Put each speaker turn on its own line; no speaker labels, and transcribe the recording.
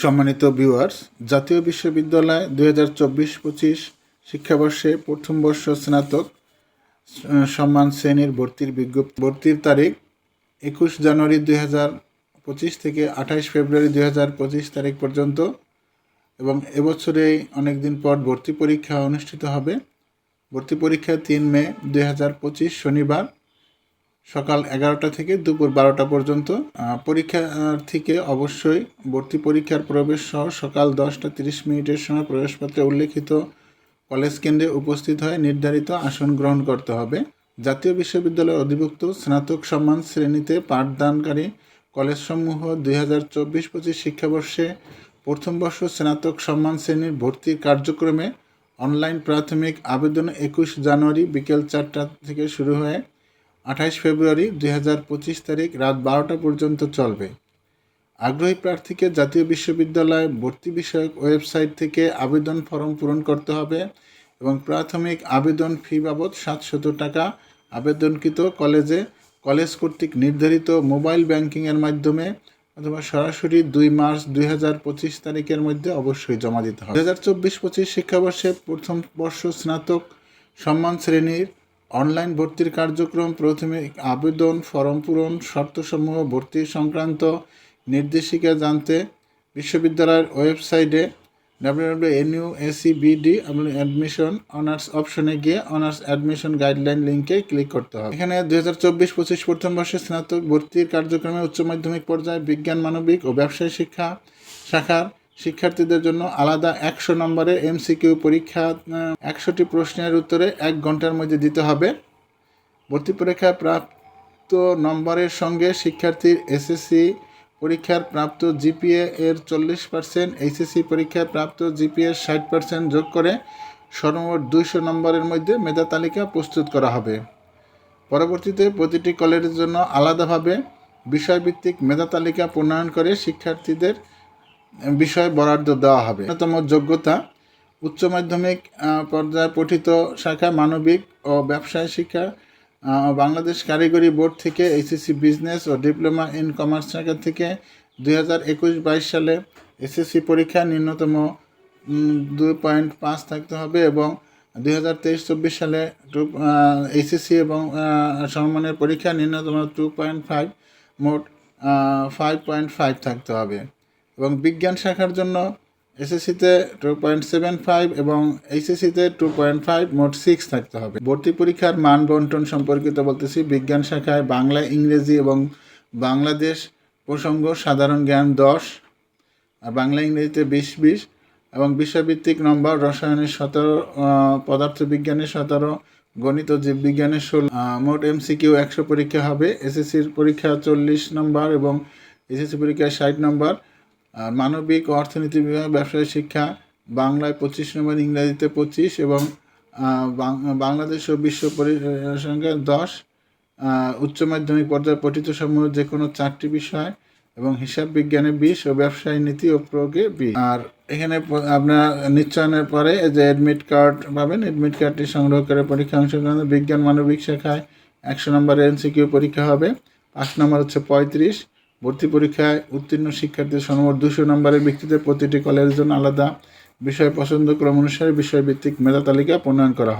সম্মানিত ভিউয়ার্স, জাতীয় বিশ্ববিদ্যালয় 2024-25 শিক্ষাবর্ষে প্রথম বর্ষ স্নাতক সম্মান শ্রেণীর ভর্তির তারিখ 21 জানুয়ারি 2025 থেকে 28 ফেব্রুয়ারি 2025 তারিখ পর্যন্ত এবং এবছরেই অনেকদিন পর ভর্তি পরীক্ষা অনুষ্ঠিত হবে। ভর্তি পরীক্ষা 3 মে 2025 শনিবার সকাল 11টা থেকে দুপুর 12টা পর্যন্ত। পরীক্ষার্থীকে অবশ্যই ভর্তি পরীক্ষার প্রবেশ সহ সকাল 10:30 সময় প্রবেশপত্রে উল্লেখিত কলেজ কেন্দ্রে উপস্থিত হয়ে নির্ধারিত আসন গ্রহণ করতে হবে। জাতীয় বিশ্ববিদ্যালয়ের অধিভুক্ত স্নাতক সম্মান শ্রেণীতে পাঠদানকারী কলেজসমূহ 2024-25 শিক্ষাবর্ষে প্রথম বর্ষ স্নাতক সম্মান শ্রেণীর ভর্তির কার্যক্রমে অনলাইন প্রাথমিক আবেদন 21 জানুয়ারি বিকেল 4টা থেকে শুরু হয়ে 28 ফেব্রুয়ারি 2025 তারিখ রাত 12টা পর্যন্ত চলবে। আগ্রহী প্রার্থীকে জাতীয় বিশ্ববিদ্যালয় ভর্তি বিষয়ক ওয়েবসাইট থেকে আবেদন ফর্ম পূরণ করতে হবে এবং প্রাথমিক আবেদন ফি বাবদ 700 টাকা আবেদনকৃত কলেজ কর্তৃক নির্ধারিত মোবাইল ব্যাংকিংয়ের মাধ্যমে অথবা সরাসরি 2 মার্চ 2025 তারিখের মধ্যে অবশ্যই জমা দিতে হবে। 2024-25 শিক্ষাবর্ষে প্রথম বর্ষ স্নাতক সম্মান শ্রেণীর অনলাইন ভর্তির কার্যক্রম প্রাথমিক আবেদন ফর্ম পূরণ শর্তসমূহ ভর্তি সংক্রান্ত নির্দেশিকা জানতে বিশ্ববিদ্যালয়ের ওয়েবসাইটে www.nuacbd অ্যাডমিশন অনার্স অপশনে গিয়ে অনার্স অ্যাডমিশন গাইডলাইন লিঙ্কে ক্লিক করতে হবে। এখানে 2024-25 প্রথম বর্ষে স্নাতক ভর্তির কার্যক্রমে উচ্চ মাধ্যমিক পর্যায়ে বিজ্ঞান মানবিক ও ব্যবসায় শিক্ষা শাখার শিক্ষার্থীদের জন্য আলাদা 100 নম্বরের এমসিকিউ পরীক্ষা 100টি প্রশ্নের উত্তরে 1 ঘন্টার মধ্যে দিতে হবে। ভর্তি পরীক্ষায় প্রাপ্ত নম্বরের সঙ্গে শিক্ষার্থীর এসএসসি পরীক্ষার প্রাপ্ত জিপিএ এর 40%, এইচএসসি পরীক্ষায় প্রাপ্ত জিপিএ 60% যোগ করে সর্বমোট 200 নম্বরের মধ্যে মেধা তালিকা প্রস্তুত করা হবে। পরবর্তীতে প্রতিটি কলেজের জন্য আলাদাভাবে বিষয়ভিত্তিক মেধা তালিকা প্রণয়ন করে শিক্ষার্থীদের বিষয় বরাদ্দ দেওয়া হবে। অন্যতম যোগ্যতা উচ্চ মাধ্যমিক পর্যায়ে পঠিত শাখা মানবিক ও ব্যবসায় শিক্ষা বাংলাদেশ কারিগরি বোর্ড থেকে এইচএসসি বিজনেস ও ডিপ্লোমা ইন কমার্স শাখা থেকে 2021-22 সালে এসএসসি পরীক্ষা ন্যূনতম 2.5 থাকতে হবে এবং 2023-24 সালে এইচএসসি এবং সমমানের পরীক্ষা ন্যূনতম 2.5 মোট 5.5 থাকতে হবে এবং বিজ্ঞান শাখার জন্য এসএসসিতে 2.75 এবং এইচএসসিতে 2.5 মোট 6 থাকতে হবে। ভর্তি পরীক্ষার মান বন্টন সম্পর্কিত বলতেছি। বিজ্ঞান শাখায় বাংলা, ইংরেজি এবং বাংলাদেশ প্রসঙ্গ সাধারণ জ্ঞান 10 আর বাংলা ইংরেজিতে 20 এবং বিষয়ভিত্তিক নম্বর রসায়নের 17, পদার্থবিজ্ঞানের 17, গণিত ও জীববিজ্ঞানের 16, মোট এমসিকিউ 100 পরীক্ষা হবে। এসএসসির পরীক্ষা 40 নম্বর এবং এইচএসসি পরীক্ষায় 60 নম্বর। মানবিক ও অর্থনীতি বিভাগ ব্যবসায় শিক্ষা বাংলায় 25 নম্বর, ইংরেজিতে 25 এবং বাংলাদেশ ও বিশ্ব পরিসংখ্যান 10, উচ্চ মাধ্যমিক পর্যায়ে পঠিত সমূহ যে কোনো 4টি বিষয় এবং হিসাব বিজ্ঞানে 20 ও ব্যবসায় নীতি ও প্রয়োগে 20। আর এখানে আপনার নিশ্চয়নের পরে যে অ্যাডমিট কার্ড পাবেন, অ্যাডমিট কার্ডটি সংগ্রহ করে পরীক্ষা অংশগ্রহণ। বিজ্ঞান মানবিক শাখায় 100 নম্বরের এমসিকিউ পরীক্ষা হবে, 5 নম্বর হচ্ছে 35। ভর্তি পরীক্ষায় উত্তীর্ণ শিক্ষার্থীর সর্বমোট 200 নম্বরের ভিত্তিতে প্রতিটি কলেজের জন্য আলাদা বিষয় পছন্দ ক্রম অনুসারে বিষয়ভিত্তিক মেধা তালিকা প্রণয়ন করা হয়।